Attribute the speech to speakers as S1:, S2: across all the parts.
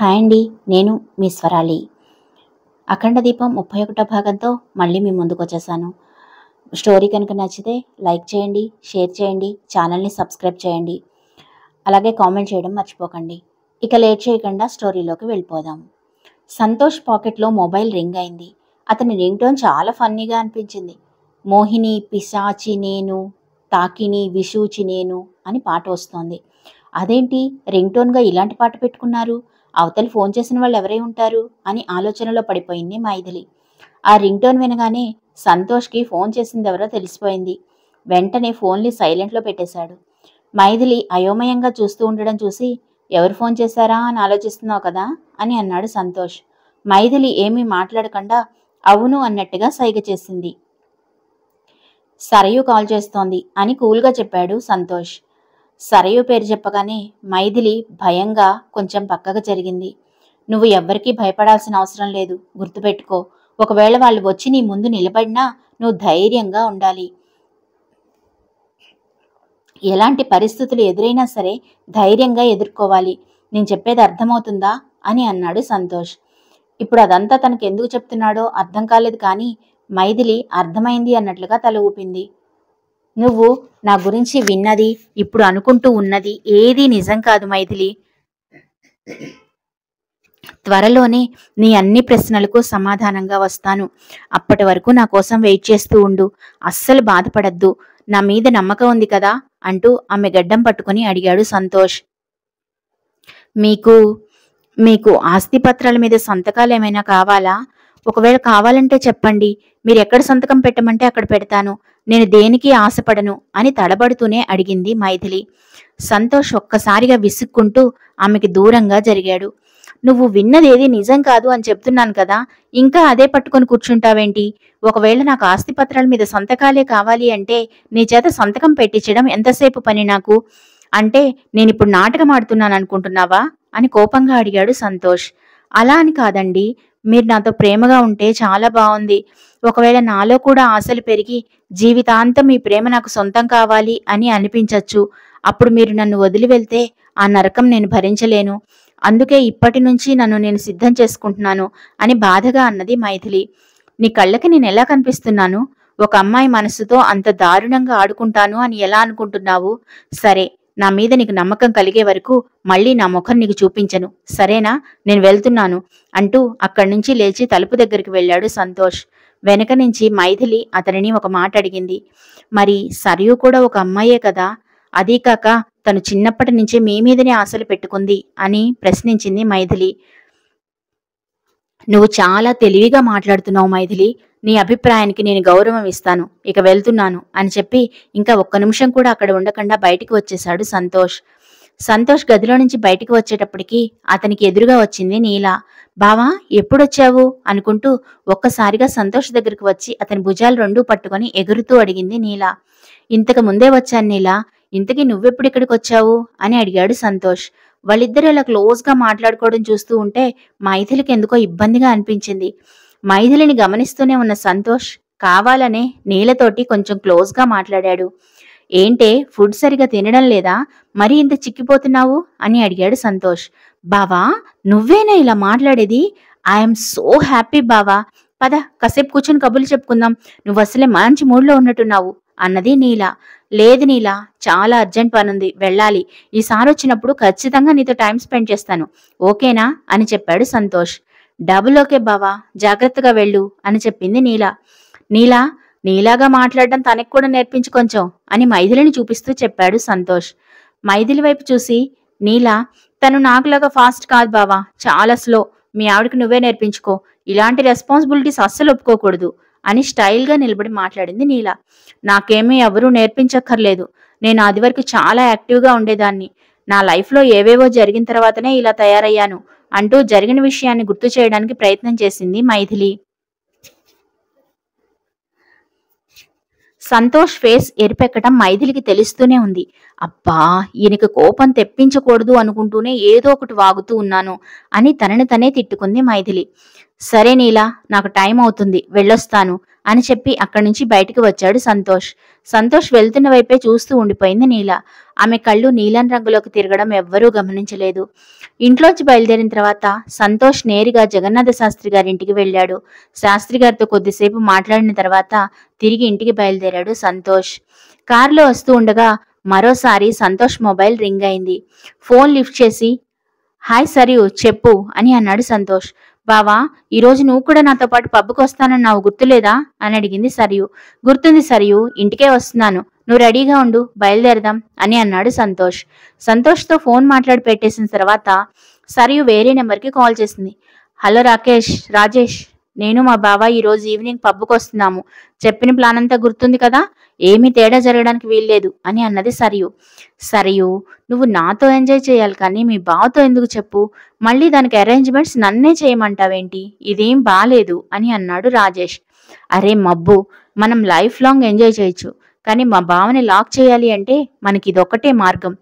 S1: Hi అండి. నేను మీ స్వరాలి. అఖండ దీపం 31 భాగంతో మళ్ళీ మీ ముందుకొచ్చేసాను. స్టోరీ కనుక నచ్చితే లైక్ చేయండి, షేర్ చేయండి, ఛానల్ని సబ్స్క్రైబ్ చేయండి. అలాగే కామెంట్ చేయడం మర్చిపోకండి. ఇక లేట్ చేయకుండా స్టోరీలోకి వెళ్ళిపోదాం. సంతోష్ పాకెట్లో మొబైల్ రింగ్ అయింది. అతని రింగ్ టోన్ చాలా ఫన్నీగా అనిపించింది. మోహిని పిశాచి నేను, తాకిని విషూచి నేను అని పాట వస్తోంది. అదేంటి రింగ్ టోన్గా ఇలాంటి పాట పెట్టుకున్నారు? అవతలి ఫోన్ చేసిన వాళ్ళు ఎవరై ఉంటారు అని ఆలోచనలో పడిపోయింది మైథిలి. ఆ రింగ్ టోన్ వినగానే సంతోష్కి ఫోన్ చేసింది ఎవరో తెలిసిపోయింది. వెంటనే ఫోన్ని సైలెంట్లో పెట్టేశాడు. మైథిలి అయోమయంగా చూస్తూ ఉండడం చూసి, ఎవరు ఫోన్ చేశారా అని ఆలోచిస్తున్నావు కదా అని అన్నాడు సంతోష్. మైథిలి ఏమీ మాట్లాడకుండా అవును అన్నట్టుగా సైగ చేసింది. సరయు కాల్ చేస్తోంది అని కూల్గా చెప్పాడు సంతోష్. సరయు పేరు చెప్పగానే మైథిలి భయంగా కొంచెం పక్కకు జరిగింది. నువ్వు ఎవ్వరికీ భయపడాల్సిన అవసరం లేదు, గుర్తుపెట్టుకో. ఒకవేళ వాళ్ళు వచ్చి నీ ముందు నిలబడినా నువ్వు ధైర్యంగా ఉండాలి. ఎలాంటి పరిస్థితులు ఎదురైనా సరే ధైర్యంగా ఎదుర్కోవాలి. నేను చెప్పేది అర్థమవుతుందా అని అన్నాడు సంతోష్. ఇప్పుడు అదంతా తనకు ఎందుకు చెప్తున్నాడో అర్థం కాలేదు, కానీ మైథిలి అర్థమైంది అన్నట్లుగా తల ఊపింది. నువ్వు నా గురించి విన్నది, ఇప్పుడు అనుకుంటూ ఉన్నది ఏదీ నిజం కాదు మైథిలి. త్వరలోనే నీ అన్ని ప్రశ్నలకు సమాధానంగా వస్తాను. అప్పటి వరకు నా కోసం వెయిట్ చేస్తూ ఉండు. అస్సలు బాధపడద్దు. నా మీద నమ్మకం ఉంది కదా అంటూ ఆమె గడ్డం పట్టుకుని అడిగాడు సంతోష్. మీకు మీకు ఆస్తిపత్రాల మీద సంతకాలు ఏమైనా కావాలా? ఒకవేళ కావాలంటే చెప్పండి. మీరు ఎక్కడ సంతకం పెట్టమంటే అక్కడ పెడతాను. నేను దేనికి ఆశపడను అని తడబడుతూనే అడిగింది మైథిలి. సంతోష్ ఒక్కసారిగా విసుక్కుంటూ ఆమెకి దూరంగా జరిగాడు. నువ్వు విన్నదేది నిజం కాదు అని చెప్తున్నాను కదా, ఇంకా అదే పట్టుకొని కూర్చుంటావేంటి? ఒకవేళ నాకు ఆస్తిపత్రాల మీద సంతకాలే కావాలి అంటే నీ చేత సంతకం పెట్టించడం ఎంతసేపు పని నాకు? అంటే నేనిప్పుడు నాటకం ఆడుతున్నాను అనుకుంటున్నావా అని కోపంగా అడిగాడు సంతోష్. అలా అని కాదండి, మీరు నాతో ప్రేమగా ఉంటే చాలా బాగుంది. ఒకవేళ నాలో కూడా ఆశలు పెరిగి జీవితాంతం మీ ప్రేమ నాకు సొంతం కావాలి అని అనిపించచ్చు. అప్పుడు మీరు నన్ను వదిలి వెళ్తే ఆ నరకం నేను భరించలేను. అందుకే ఇప్పటి నుంచి నన్ను నేను సిద్ధం చేసుకుంటున్నాను అని బాధగా అన్నది మైథిలి. నీ కళ్ళకి నేను ఎలా కనిపిస్తున్నాను? ఒక అమ్మాయి మనసుతో అంత దారుణంగా ఆడుకుంటాను అని ఎలా అనుకుంటున్నావు? సరే, నా మీద నీకు నమ్మకం కలిగే వరకు మళ్ళీ నా ముఖం నీకు చూపించను, సరేనా? నేను వెళ్తున్నాను అంటూ అక్కడి నుంచి లేచి తలుపు దగ్గరికి వెళ్ళాడు సంతోష్. వెనక నుంచి మైథిలి అతనిని ఒక మాట అడిగింది. మరి సరియు కూడా ఒక అమ్మాయే కదా? అదీ కాక తను చిన్నప్పటి నుంచి మీ మీదనే ఆశలు పెట్టుకుంది అని ప్రశ్నించింది మైథిలి. నువ్వు చాలా తెలివిగా మాట్లాడుతున్నావు మైథిలి. నీ అభిప్రాయానికి నేను గౌరవం ఇస్తాను. ఇక వెళ్తున్నాను అని చెప్పి ఇంకా ఒక్క నిమిషం కూడా అక్కడ ఉండకుండా బయటికి వచ్చేశాడు సంతోష్. సంతోష్ గదిలో నుంచి బయటికి వచ్చేటప్పటికి అతనికి ఎదురుగా వచ్చింది నీల. బావా, ఎప్పుడొచ్చావు అనుకుంటూ ఒక్కసారిగా సంతోష్ దగ్గరికి వచ్చి అతని భుజాలు రెండూ పట్టుకొని ఎగురుతూ అడిగింది నీల. ఇంతకు ముందే వచ్చాను నీల, ఇంతకీ నువ్వెప్పుడు ఇక్కడికి వచ్చావు అని అడిగాడు సంతోష్. వాళ్ళిద్దరూ ఇలా క్లోజ్గా మాట్లాడుకోవడం చూస్తూ ఉంటే మైథిలికి ఎందుకో ఇబ్బందిగా అనిపించింది. మైథిలిని గమనిస్తూనే ఉన్న సంతోష్ కావాలనే నీలతోటి కొంచెం క్లోజ్గా మాట్లాడాడు. ఏంటే, ఫుడ్ సరిగా తినడం లేదా? మరీ ఇంత చిక్కిపోతున్నావు అని అడిగాడు సంతోష్. బావా, నువ్వేనా ఇలా మాట్లాడేది? ఐఎమ్ సో హ్యాపీ బావా. పద, కాసేపు కూర్చొని కబుర్లు చెప్పుకుందాం. నువ్వు అసలే మంచి మూడ్లో ఉన్నట్టున్నావు అన్నది నీల. లేదు నీల, చాలా అర్జెంట్ పనుంది, వెళ్ళాలి. ఈసారి వచ్చినప్పుడు ఖచ్చితంగా నీతో టైం స్పెండ్ చేస్తాను, ఓకేనా అని చెప్పాడు సంతోష్. డబుల్ ఓకే బావా, జాగ్రత్తగా వెళ్ళు అని చెప్పింది నీల. నీల, నీలాగా మాట్లాడడం తనకు కూడా నేర్పించు కొంచెం అని మైథిలిని చూపిస్తూ చెప్పాడు సంతోష్. మైథిలి వైపు చూసి, నీల, తను నాకులాగా ఫాస్ట్ కాదు బావా, చాలా స్లో. మీ ఆవిడకి నువ్వే నేర్పించుకో. ఇలాంటి రెస్పాన్సిబిలిటీస్ అస్సలు ఒప్పుకోకూడదు అని స్టైల్గా నిలబడి మాట్లాడింది నీల. నాకేమీ ఎవరూ నేర్పించక్కర్లేదు. నేను అది వరకు చాలా యాక్టివ్గా ఉండేదాన్ని. నా లైఫ్లో ఏవేవో జరిగిన తర్వాతనే ఇలా తయారయ్యాను అంటూ జరిగిన విషయాన్ని గుర్తు చేయడానికి ప్రయత్నం చేసింది మైథిలి. సంతోష్ ఫేస్ ఎరిపెక్కటం మైథిలికి తెలుస్తూనే ఉంది. అబ్బా, ఈయనకి కోపం తెప్పించకూడదు అనుకుంటూనే ఏదో ఒకటి వాగుతూ ఉన్నాను అని తనని తనే తిట్టుకుంది మైథిలి. సరే నీలా, నాకు టైం అవుతుంది, వెళ్ళొస్తాను అని చెప్పి అక్కడి నుంచి బయటికి వచ్చాడు సంతోష్. సంతోష్ వెళ్తున్న వైపే చూస్తూ ఉండిపోయింది నీల. ఆమె కళ్ళు నీలం రంగులోకి తిరగడం ఎవ్వరూ గమనించలేదు. ఇంట్లోంచి బయలుదేరిన తర్వాత సంతోష్ నేరుగా జగన్నాథ శాస్త్రి గారింటికి వెళ్ళాడు. శాస్త్రి గారితో కొద్దిసేపు మాట్లాడిన తర్వాత తిరిగి ఇంటికి బయలుదేరాడు సంతోష్. కారులో వస్తూ ఉండగా మరోసారి సంతోష్ మొబైల్ రింగ్ అయింది. ఫోన్ లిఫ్ట్ చేసి, హాయ్ సరియు, చెప్పు అని అన్నాడు సంతోష్. బావా, ఈరోజు నువ్వు కూడా నాతో పాటు పబ్కి వస్తానన్నావు, గుర్తులేదా అని అడిగింది సరియు. గుర్తుంది సరియు, ఇంటికే వస్తున్నాను, నువ్వు రెడీగా ఉండు, బయలుదేరదాం అని అన్నాడు సంతోష్. సంతోష్తో ఫోన్ మాట్లాడి పెట్టేసిన తర్వాత సరియు వేరే నెంబర్కి కాల్ చేసింది. హలో రాజేష్, నేను మా బావ ఈరోజు ఈవినింగ్ పబ్కి వస్తున్నాము. చెప్పిన ప్లాన్ అంతా గుర్తుంది కదా, ఏమీ తేడా జరగడానికి వీల్లేదు అని అన్నది సరియు, నువ్వు నాతో ఎంజాయ్ చేయాలి కానీ మీ బావతో ఎందుకు చెప్పు, మళ్ళీ దానికి అరేంజ్మెంట్స్ నన్నే చేయమంటావేంటి, ఇదేం బాలేదు అని అన్నాడు రాజేష్. అరే మబ్బు, మనం లైఫ్ లాంగ్ ఎంజాయ్ చేయొచ్చు, కానీ మా బావని లాక్ చేయాలి అంటే మనకి ఇదొక్కటే మార్గం.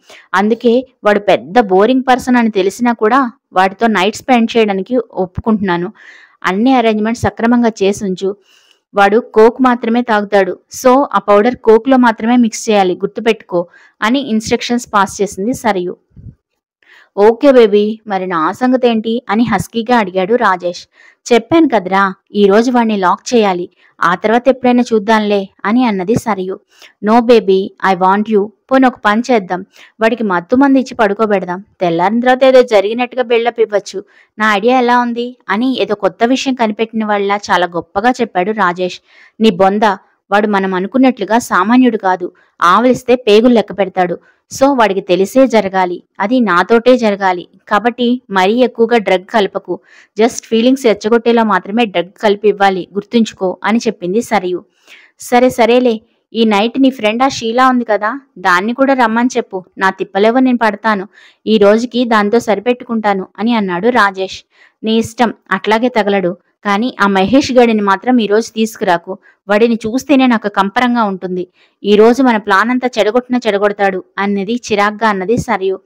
S1: అందుకే వాడు పెద్ద బోరింగ్ పర్సన్ అని తెలిసినా కూడా వాడితో నైట్ స్పెండ్ చేయడానికి ఒప్పుకుంటున్నాను. అన్ని అరేంజ్మెంట్స్ సక్రమంగా చేసి ఉంచు. వాడు కోక్ మాత్రమే తాగుతాడు, సో ఆ పౌడర్ కోక్లో మాత్రమే మిక్స్ చేయాలి, గుర్తుపెట్టుకో అని ఇన్స్ట్రక్షన్స్ పాస్ చేసింది సరియు. ఓకే బేబీ, మరి నా సంగతి ఏంటి అని హస్కీగా అడిగాడు రాజేష్. చెప్పాను కదరా, ఈరోజు వాడిని లాక్ చేయాలి, ఆ తర్వాత ఎప్పుడైనా చూద్దాంలే అని అన్నది Sarayu. No baby, I want you. పోనీ ఒక పని చేద్దాం, వాడికి మత్తు మంది ఇచ్చి పడుకోబెడదాం, తెల్లారిన తర్వాత ఏదో జరిగినట్టుగా బిల్డప్ ఇవ్వచ్చు. నా ఐడియా ఎలా ఉంది అని ఏదో కొత్త విషయం కనిపెట్టిన వాళ్ళ చాలా గొప్పగా చెప్పాడు రాజేష్. నీ బొంద, వాడు మనం అనుకున్నట్లుగా సామాన్యుడు కాదు, ఆవలిస్తే పేగులు లెక్క పెడతాడు. సో వాడికి తెలిసే జరగాలి, అది నాతోటే జరగాలి. కాబట్టి మరీ ఎక్కువగా డ్రగ్ కలపకు, జస్ట్ ఫీలింగ్స్ రెచ్చగొట్టేలా మాత్రమే డ్రగ్ కలిపి ఇవ్వాలి, గుర్తుంచుకో అని చెప్పింది సరియు. సరేలే, ఈ నైట్ నీ ఫ్రెండ్ ఆ షీలా ఉంది కదా, దాన్ని కూడా రమ్మని చెప్పు, నా తిప్పలేవో నేను పడతాను, ఈ రోజుకి దాంతో సరిపెట్టుకుంటాను అని అన్నాడు రాజేష్. నీ ఇష్టం, అట్లాగే తగలడు, కానీ ఆ మహేష్ గడిని మాత్రం ఈరోజు తీసుకురాకు, వాడిని చూస్తేనే నాకు కంపరంగా ఉంటుంది. ఈరోజు మన ప్లాన్ అంతా చెడగొడతాడు అన్నది చిరాగ్గా అన్నది సరియు.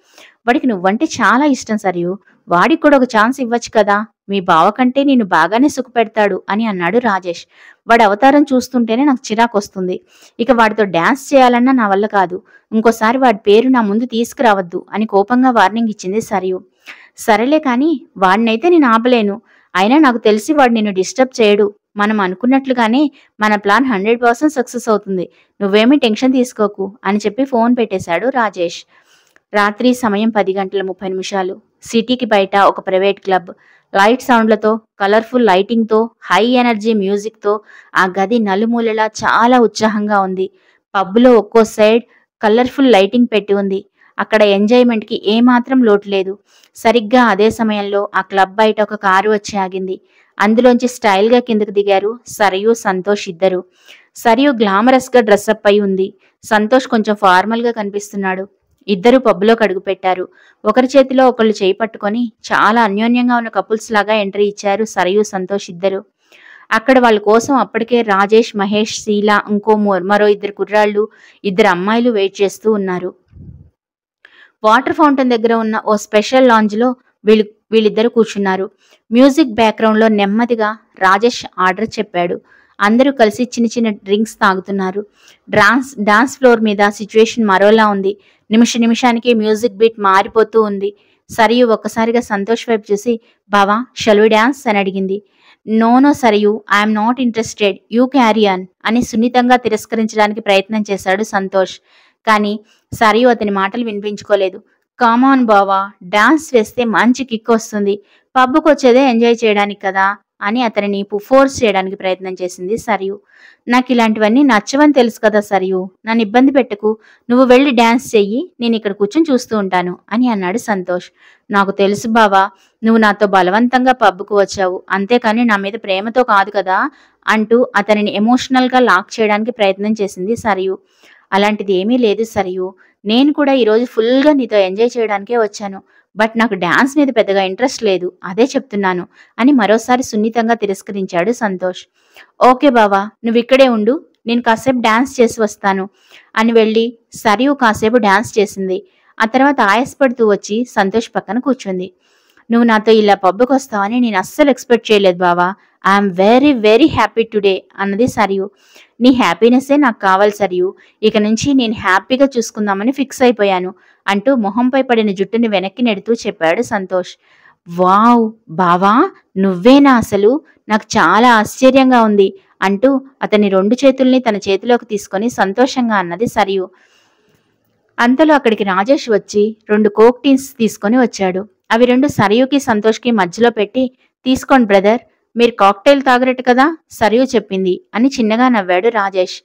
S1: వాడికి నువ్వంటే చాలా ఇష్టం సరియు, వాడికి కూడా ఒక ఛాన్స్ ఇవ్వచ్చు కదా, మీ బావ కంటే నేను బాగానే సుఖపెడతాడు అని అన్నాడు రాజేష్. వాడి అవతారం చూస్తుంటేనే నాకు చిరాకు వస్తుంది, ఇక వాడితో డాన్స్ చేయాలన్నా నా వల్ల కాదు, ఇంకోసారి వాడి పేరు నా ముందు తీసుకురావద్దు అని కోపంగా వార్నింగ్ ఇచ్చింది సరియు. సరేలే కానీ వాడినైతే నేను ఆపలేను, అయినా నాకు తెలిసి వాడు నిన్ను డిస్టర్బ్ చేయడు, మనం అనుకున్నట్లుగానే మన ప్లాన్ 100% సక్సెస్ అవుతుంది, నువ్వేమీ టెన్షన్ తీసుకోకు అని చెప్పి ఫోన్ పెట్టేశాడు రాజేష్. రాత్రి సమయం 10:30. సిటీకి బయట ఒక ప్రైవేట్ క్లబ్. లైట్ సౌండ్లతో, కలర్ఫుల్ లైటింగ్తో, హై ఎనర్జీ మ్యూజిక్తో ఆ గది నలుమూలలా చాలా ఉత్సాహంగా ఉంది. పబ్లో ఒక్కో సైడ్ కలర్ఫుల్ లైటింగ్ పెట్టి ఉంది. అక్కడ ఎంజాయ్మెంట్కి ఏమాత్రం లోటు లేదు. సరిగ్గా అదే సమయంలో ఆ క్లబ్ బయట ఒక కారు వచ్చి ఆగింది. అందులోంచి స్టైల్గా కిందకు దిగారు సరియు, సంతోష్ ఇద్దరు. సరియు గ్లామరస్గా డ్రెస్అప్ అయి ఉంది, సంతోష్ కొంచెం ఫార్మల్గా కనిపిస్తున్నాడు. ఇద్దరు పబ్లోకి అడుగుపెట్టారు. ఒకరి చేతిలో ఒకళ్ళు చేయి పట్టుకొని చాలా అన్యోన్యంగా ఉన్న కపుల్స్ లాగా ఎంట్రీ ఇచ్చారు సరియు, సంతోష్ ఇద్దరు. అక్కడ వాళ్ళ కోసం అప్పటికే రాజేష్, మహేష్, శీల, మరో ఇద్దరు కుర్రాళ్ళు, ఇద్దరు అమ్మాయిలు వెయిట్ చేస్తూ ఉన్నారు. వాటర్ ఫౌంటైన్ దగ్గర ఉన్న ఓ స్పెషల్ లాంజ్లో వీళ్ళిద్దరు కూర్చున్నారు. మ్యూజిక్ బ్యాక్గ్రౌండ్లో నెమ్మదిగా రాజేష్ ఆర్డర్ చెప్పాడు. అందరూ కలిసి చిన్న చిన్న డ్రింక్స్ తాగుతున్నారు. డాన్స్ ఫ్లోర్ మీద సిచ్యువేషన్ మరోలా ఉంది. నిమిషానికి మ్యూజిక్ బీట్ మారిపోతూ ఉంది. సరియు ఒక్కసారిగా సంతోష్ వైపు చూసి, బావా షల్ వి డాన్స్ అని అడిగింది. నో Sarayu, I'm not interested, you carry on అని సున్నితంగా తిరస్కరించడానికి ప్రయత్నం చేశాడు సంతోష్. కానీ సరియు అతని మాటలు వినిపించుకోలేదు. కామాన్ బావా, డాన్స్ వేస్తే మంచి కిక్ వస్తుంది, పబ్కి వచ్చేదే ఎంజాయ్ చేయడానికి కదా అని అతనిని ఫోర్స్ చేయడానికి ప్రయత్నం చేసింది సరియు. నాకు ఇలాంటివన్నీ నచ్చవని తెలుసు కదా సరియు, నన్ను ఇబ్బంది పెట్టకు, నువ్వు వెళ్ళి డాన్స్ చెయ్యి, నేను ఇక్కడ కూర్చొని చూస్తూ ఉంటాను అని అన్నాడు సంతోష్. నాకు తెలుసు బావా, నువ్వు నాతో బలవంతంగా పబ్కు వచ్చావు, అంతేకాని నా మీద ప్రేమతో కాదు కదా అంటూ అతనిని ఎమోషనల్గా లాక్ చేయడానికి ప్రయత్నం చేసింది సరియు. అలాంటిది ఏమీ లేదు సరియు, నేను కూడా ఈరోజు ఫుల్గా నీతో ఎంజాయ్ చేయడానికే వచ్చాను, బట్ నాకు డాన్స్ మీద పెద్దగా ఇంట్రెస్ట్ లేదు, అదే చెప్తున్నాను అని మరోసారి సున్నితంగా తిరస్కరించాడు సంతోష్. ఓకే బావా, నువ్వు ఇక్కడే ఉండు, నేను కాసేపు డాన్స్ చేసి వస్తాను అని వెళ్ళి సరియు కాసేపు డాన్స్ చేసింది. ఆ తర్వాత ఆయాసపడుతూ వచ్చి సంతోష్ పక్కన కూర్చుంది. నువ్వు నాతో ఇలా పబ్బుకొస్తావని నేను అస్సలు ఎక్స్పెక్ట్ చేయలేదు బావా. I'm very very happy today అన్నది సరియు. నీ హ్యాపీనెస్సే నాకు కావాలి సరియు. ఇక నుంచి నేను హ్యాపీగా చూసుకుందామని ఫిక్స్ అయిపోయాను అంటూ మొహంపై పడిన జుట్టుని వెనక్కి నెడుతూ చెప్పాడు సంతోష్. వావ్ బావా, నువ్వేనా అసలు? నాకు చాలా ఆశ్చర్యంగా ఉంది అంటూ అతని 2 చేతుల్ని తన చేతిలోకి తీసుకొని సంతోషంగా అన్నది సరియు. అంతలో అక్కడికి రాజేష్ వచ్చి 2 కోక్ టీస్ తీసుకొని వచ్చాడు. అవి 2 సరయుకి సంతోష్కి మధ్యలో పెట్టి, తీసుకోండి బ్రదర్, మీరు కాక్టైల్ తాగరట్టు కదా సరియు చెప్పింది అని చిన్నగా నవ్వాడు రాజేష్.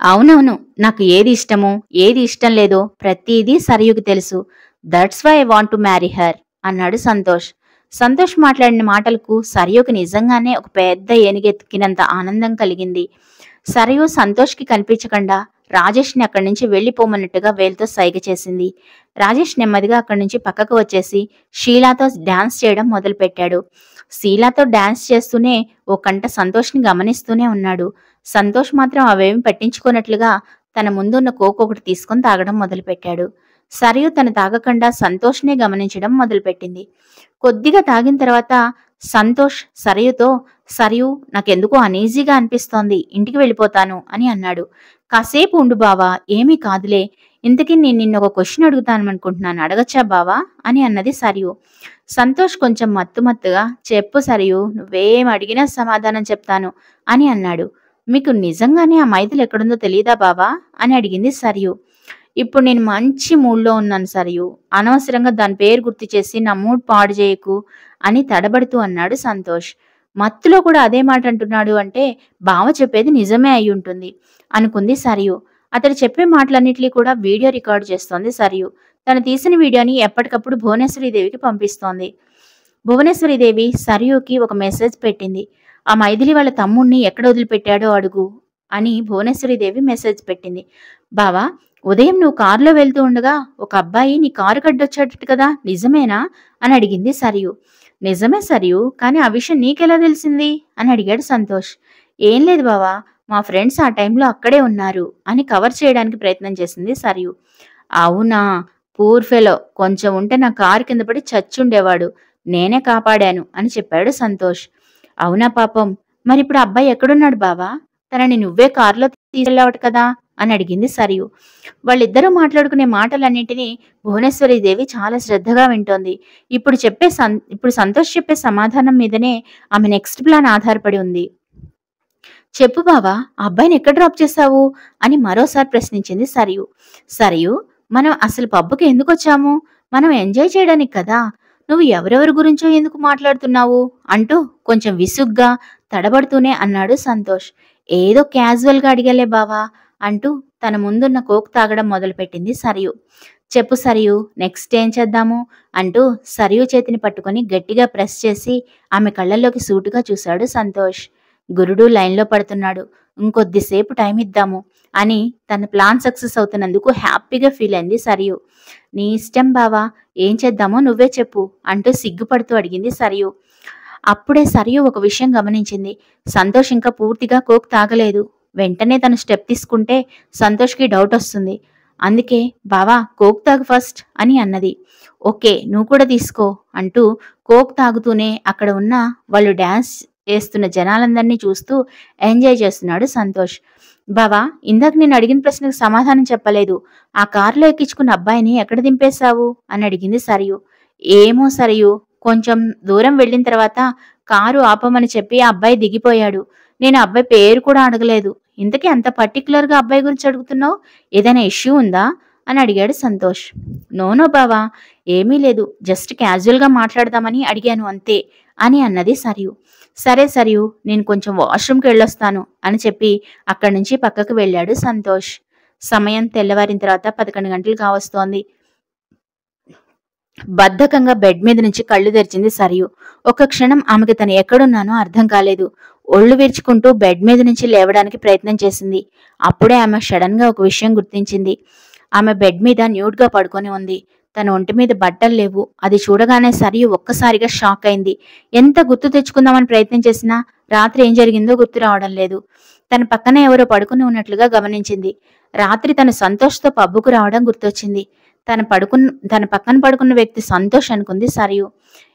S1: అవునవును, నాకు ఏది ఇష్టమో ఏది ఇష్టం లేదో ప్రతిదీ సరయుకి తెలుసు. That's why I want to marry her అన్నాడు సంతోష్. సంతోష్ మాట్లాడిన మాటలకు సరయుకి నిజంగానే ఒక పెద్ద ఏనుగెత్తికినంత ఆనందం కలిగింది. సరయు సంతోష్కి కనిపించకుండా రాజేష్ని అక్కడి నుంచి వెళ్లిపోమన్నట్టుగా వేలుతో సైగ చేసింది. రాజేష్ నెమ్మదిగా అక్కడి నుంచి పక్కకు వచ్చేసి షీలాతో డాన్స్ చేయడం మొదలుపెట్టాడు. షీలాతో డాన్స్ చేస్తూనే ఓ కంట సంతోష్ని గమనిస్తూనే ఉన్నాడు. సంతోష్ మాత్రం అవేమి పట్టించుకున్నట్లుగా తన ముందున్న కోక్ ఒకటి తీసుకుని తాగడం మొదలుపెట్టాడు. సరయు తను తాగకుండా సంతోష్నే గమనించడం మొదలుపెట్టింది. కొద్దిగా తాగిన తర్వాత సంతోష్ సరయుతో, సరయు నాకెందుకో అనీజీగా అనిపిస్తోంది, ఇంటికి వెళ్ళిపోతాను అని అన్నాడు. కాసేపు ఉండు బావా, ఏమీ కాదులే. ఇంతకీ నేను నిన్న ఒక క్వశ్చన్ అడుగుతాననుకుంటున్నాను, అడగచ్చా బావా అని అన్నది సరయు. సంతోష్ కొంచెం మత్తుగా, చెప్పు సరయు, నువ్వేం అడిగినా సమాధానం చెప్తాను అని అన్నాడు. మీకు నిజంగానే ఆ మైథిలి ఎక్కడుందో తెలీదా బావా అని అడిగింది సరయు. ఇప్పుడు నేను మంచి మూడ్లో ఉన్నాను సరయు, అనవసరంగా దాని పేరు గుర్తు చేసి నా మూడ్ పాడు చేయకు అని తడబడుతూ అన్నాడు సంతోష్. మత్తులో కూడా అదే మాట అంటున్నాడు అంటే బావ చెప్పేది నిజమే అయి ఉంటుంది అనుకుంది సరయు. అతడు చెప్పే మాటలన్నిటినీ కూడా వీడియో రికార్డు చేస్తోంది సరయు. తను తీసిన వీడియోని ఎప్పటికప్పుడు భువనేశ్వరీదేవికి పంపిస్తోంది. భువనేశ్వరీదేవి సరయుకి ఒక మెసేజ్ పెట్టింది. ఆ మైథిలి వాళ్ళ తమ్ముణ్ణి ఎక్కడ వదిలిపెట్టాడో అడుగు అని భువనేశ్వరీదేవి మెసేజ్ పెట్టింది. బావా, ఉదయం నువ్వు కారులో వెళ్తూ ఉండగా ఒక అబ్బాయి నీ కారు కడ్డొచ్చాడట కదా, నిజమేనా అని అడిగింది సరయు. నిజమే సరయు, కానీ ఆ విషయం నీకెలా తెలిసింది అని అడిగాడు సంతోష్. ఏం లేదు బావా, మా ఫ్రెండ్స్ ఆ టైంలో అక్కడే ఉన్నారు అని కవర్ చేయడానికి ప్రయత్నం చేసింది సరయు. అవునా, పూర్ ఫెలో, కొంచెం ఉంటే నా కారు కింద పడి చచ్చుండేవాడు, నేనే కాపాడాను అని చెప్పాడు సంతోష్. అవునా పాపం, మరి ఇప్పుడు అబ్బాయి ఎక్కడున్నాడు బావా? తనని నువ్వే కారులో తీసుకెళ్ళావట కదా అని అడిగింది సరయు. వాళ్ళిద్దరూ మాట్లాడుకునే మాటలన్నింటినీ భువనేశ్వరీదేవి చాలా శ్రద్ధగా వింటోంది. ఇప్పుడు సంతోష్ చెప్పే సమాధానం మీదనే ఆమె నెక్స్ట్ ప్లాన్ ఆధారపడి ఉంది. చెప్పు బావా, ఆ అబ్బాయిని ఎక్కడ డ్రాప్ చేశావు అని మరోసారి ప్రశ్నించింది సరయు. సరయు, మనం అసలు పబ్బుకి ఎందుకు వచ్చాము? మనం ఎంజాయ్ చేయడానికి కదా. నువ్వు ఎవరెవరి గురించో ఎందుకు మాట్లాడుతున్నావు అంటూ కొంచెం విసుగ్గా తడబడుతూనే అన్నాడు సంతోష్. ఏదో క్యాజువల్గా అడిగలే బావా అంటూ తన ముందున్న కోక్ తాగడం మొదలుపెట్టింది సరయు. చెప్పు సరయు, నెక్స్ట్ ఏం చేద్దాము అంటూ సరయు చేతిని పట్టుకొని గట్టిగా ప్రెస్ చేసి ఆమె కళ్ళల్లోకి సూటుగా చూశాడు సంతోష్. గురుడు లైన్లో పడుతున్నాడు, ఇంకొద్దిసేపు టైం ఇద్దాము అని తన ప్లాన్ సక్సెస్ అవుతున్నందుకు హ్యాపీగా ఫీల్ అయింది సరయు. నీ ఇష్టం బావా, ఏం చేద్దామో నువ్వే చెప్పు అంటూ సిగ్గుపడుతూ అడిగింది సరయు. అప్పుడే సరయు ఒక విషయం గమనించింది. సంతోష్ ఇంకా పూర్తిగా కోక్ తాగలేదు. వెంటనే తను స్టెప్ తీసుకుంటే సంతోష్కి డౌట్ వస్తుంది. అందుకే బావా కోక్ తాగు ఫస్ట్ అని అన్నది. ఓకే, నువ్వు కూడా తీసుకో అంటూ కోక్ తాగుతూనే అక్కడ ఉన్న వాళ్ళు డ్యాన్స్ వేస్తున్న జనాలందరినీ చూస్తూ ఎంజాయ్ చేస్తున్నాడు సంతోష్. బావా, ఇందాక నేను అడిగిన ప్రశ్నకు సమాధానం చెప్పలేదు. ఆ కారులో ఎక్కించుకున్న అబ్బాయిని ఎక్కడ దింపేశావు అని అడిగింది సరయు. ఏమో సరయు, కొంచెం దూరం వెళ్ళిన తర్వాత కారు ఆపమని చెప్పి ఆ అబ్బాయి దిగిపోయాడు. నేను అబ్బాయి పేరు కూడా అడగలేదు. ఇంతకీ అంత పర్టికులర్గా అబ్బాయి గురించి అడుగుతున్నావు? ఏదైనా ఇష్యూ ఉందా అని అడిగాడు సంతోష్. నో బావా, ఏమీ లేదు, జస్ట్ క్యాజువల్గా మాట్లాడదామని అడిగాను అంతే అని అన్నది సరయు. సరే సరయు, నేను కొంచెం వాష్రూమ్కి వెళ్ళొస్తాను అని చెప్పి అక్కడి నుంచి పక్కకు వెళ్ళాడు సంతోష్. సమయం తెల్లవారిన తర్వాత 11 గంటలు కావస్తోంది. బద్ధకంగా బెడ్ మీద నుంచి కళ్ళు తెరిచింది సరయు. ఒక క్షణం ఆమెకి తను ఎక్కడున్నానో అర్థం కాలేదు. ఒళ్ళు విరుచుకుంటూ బెడ్ మీద నుంచి లేవడానికి ప్రయత్నం చేసింది. అప్పుడే ఆమె సడన్ గా ఒక విషయం గుర్తించింది. ఆమె బెడ్ మీద న్యూడ్గా పడుకొని ఉంది. తన ఒంటి మీద బట్టలు లేవు. అది చూడగానే సరయు ఒక్కసారిగా షాక్ అయింది. ఎంత గుర్తు తెచ్చుకుందామని ప్రయత్నం చేసినా రాత్రి ఏం జరిగిందో గుర్తు రావడం లేదు. తన పక్కనే ఎవరో పడుకుని ఉన్నట్లుగా గమనించింది. రాత్రి తను సంతోష్తో పబ్బుకు రావడం గుర్తొచ్చింది. తన పక్కన పడుకున్న వ్యక్తి సంతోష్ అనుకుంది సరియు.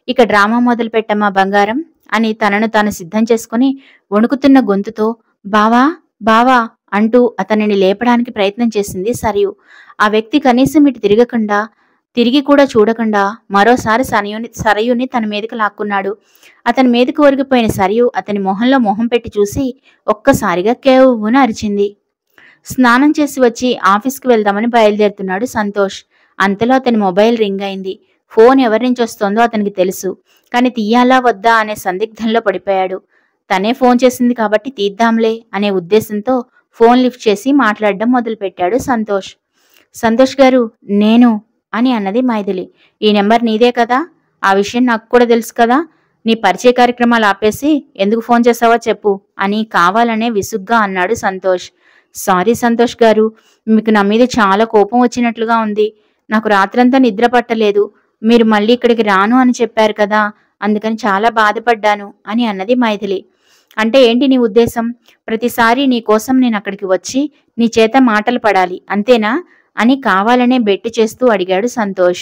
S1: ఇక డ్రామా మొదలు పెట్టమ్మా బంగారం అని తనను తాను సిద్ధం చేసుకుని వణుకుతున్న గొంతుతో బావా బావా అంటూ అతనిని లేపడానికి ప్రయత్నం చేసింది సరియు. ఆ వ్యక్తి కనీసం ఇటు తిరిగి కూడా చూడకుండా మరోసారి సరయుని తన మీదకి లాక్కున్నాడు. అతని మీదకి ఒరిగిపోయిన సరియు అతని మొహంలో మొహం పెట్టి చూసి ఒక్కసారిగా కేవున అరిచింది. స్నానం చేసి వచ్చి ఆఫీస్కి వెళ్దామని బయలుదేరుతున్నాడు సంతోష్. అంతలో అతని మొబైల్ రింగ్ అయింది. ఫోన్ ఎవరి నుంచి వస్తోందో అతనికి తెలుసు. కానీ తీయాలా వద్దా అనే సందిగ్ధంలో పడిపోయాడు. తనే ఫోన్ చేసింది కాబట్టి తీద్దాంలే అనే ఉద్దేశంతో ఫోన్ లిఫ్ట్ చేసి మాట్లాడడం మొదలుపెట్టాడు సంతోష్. సంతోష్ గారు నేను అని అన్నది మైథిలి. ఈ నెంబర్ నీదే కదా? ఆ విషయం నాకు కూడా తెలుసు కదా. నీ పరిచయ కార్యక్రమాలు ఆపేసి ఎందుకు ఫోన్ చేసావో చెప్పు అని కావాలనే విసుగ్గా అన్నాడు సంతోష్. సారీ సంతోష్ గారు, మీకు నా మీద చాలా కోపం వచ్చినట్లుగా ఉంది. నాకు రాత్రంతా నిద్ర పట్టలేదు. మీరు మళ్ళీ ఇక్కడికి రాను అని చెప్పారు కదా, అందుకని చాలా బాధపడ్డాను అని అన్నది మైథిలి. అంటే ఏంటి నీ ఉద్దేశం? ప్రతిసారి నీ కోసం నేను అక్కడికి వచ్చి నీ చేత మాటలు పడాలి అంతేనా అని కావాలనే బెట్టు చేస్తూ అడిగాడు సంతోష్.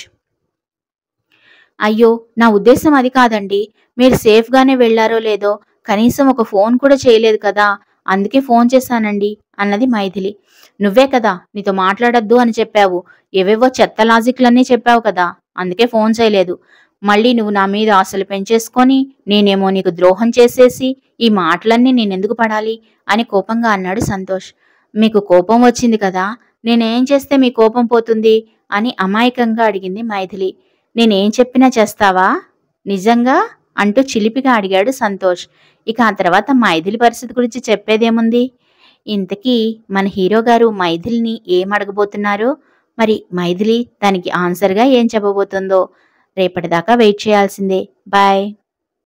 S1: అయ్యో, నా ఉద్దేశం అది కాదండి. మీరు సేఫ్గానే వెళ్లారో లేదో కనీసం ఒక ఫోన్ కూడా చేయలేదు కదా, అందుకే ఫోన్ చేశానండి అన్నది మైథిలి. నువ్వే కదా నీతో మాట్లాడొద్దు అని చెప్పావు. ఏవేవో చెత్త లాజిక్లన్నీ చెప్పావు కదా, అందుకే ఫోన్ చేయలేదు. మళ్ళీ నువ్వు నా మీద ఆశలు పెంచేసుకొని నేనేమో నీకు ద్రోహం చేసేసి ఈ మాటలన్నీ నేనెందుకు పడాలి అని కోపంగా అన్నాడు సంతోష్. మీకు కోపం వచ్చింది కదా, నేనేం చేస్తే మీ కోపం పోతుంది అని అమాయకంగా అడిగింది మైథిలి. నేనేం చెప్పినా చేస్తావా నిజంగా అంటూ చిలిపిగా అడిగాడు సంతోష్. ఇక ఆ తర్వాత మైథిలి పరిస్థితి గురించి చెప్పేదేముంది? ఇంతకీ మన హీరో గారు మైథిలిని ఏం అడగబోతున్నారో, మరి మైథిలి దానికి ఆన్సర్గా ఏం చెప్పబోతుందో రేపటిదాకా వెయిట్ చేయాల్సిందే. బాయ్.